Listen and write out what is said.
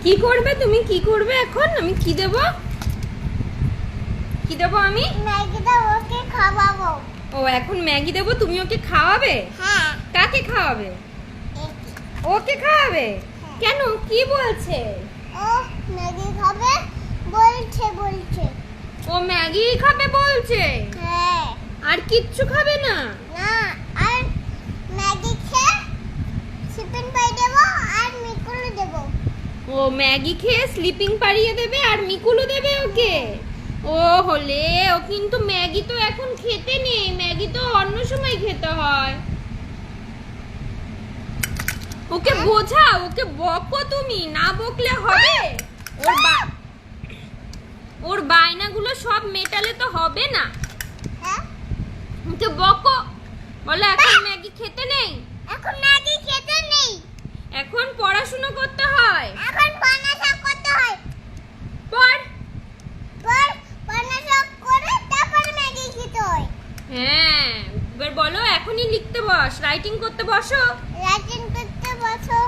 কি করবে তুমি? কি করবে এখন? আমি কি দেব? কি দেব আমি? ম্যাগিটা ওকে খাওয়াবো। ও এখন ম্যাগি দেব, তুমি ওকে খাওয়াবে? হ্যাঁ। কাকে খাওয়াবে? ওকে খাওয়াবে? কেন, কি বলছে? ও ম্যাগি খাবে বলছে। ও ম্যাগি খাবে বলছে? হ্যাঁ। আর কিচ্ছু খাবে না? না, আর ম্যাগি খেয়ে চিকেন পাই দেবো আর মিকুলু দেবো। ও ম্যাগি খেয়ে স্লিপিং পাড়িয়ে দেবে আর মিকুলু দেবে ওকে? ও হলে ও কিন্তু ম্যাগি তো এখন খেতে নেই, ম্যাগি তো অন্য সময় খেতে হয়। ওকে বোঝাও, ওকে বকো, তুমি না বকলে হবে? ওর বায়নাগুলো সব মেটালে তো হবে না। হ্যাঁ, ওকে বকো, বলো এখন ম্যাগি খেতে নেই, এখন ম্যাগি খেতে নেই, এখন পড়াশোনা করতে হয়। এখন পড়াশোনা করতে হয়। পড়। পড়াশোনা করে তারপরে ম্যাগি খেতে হয়। হ্যাঁ, এবার বলো এখনই লিখতে বস, রাইটিং করতে বসো। রাইটিং করতে বসো।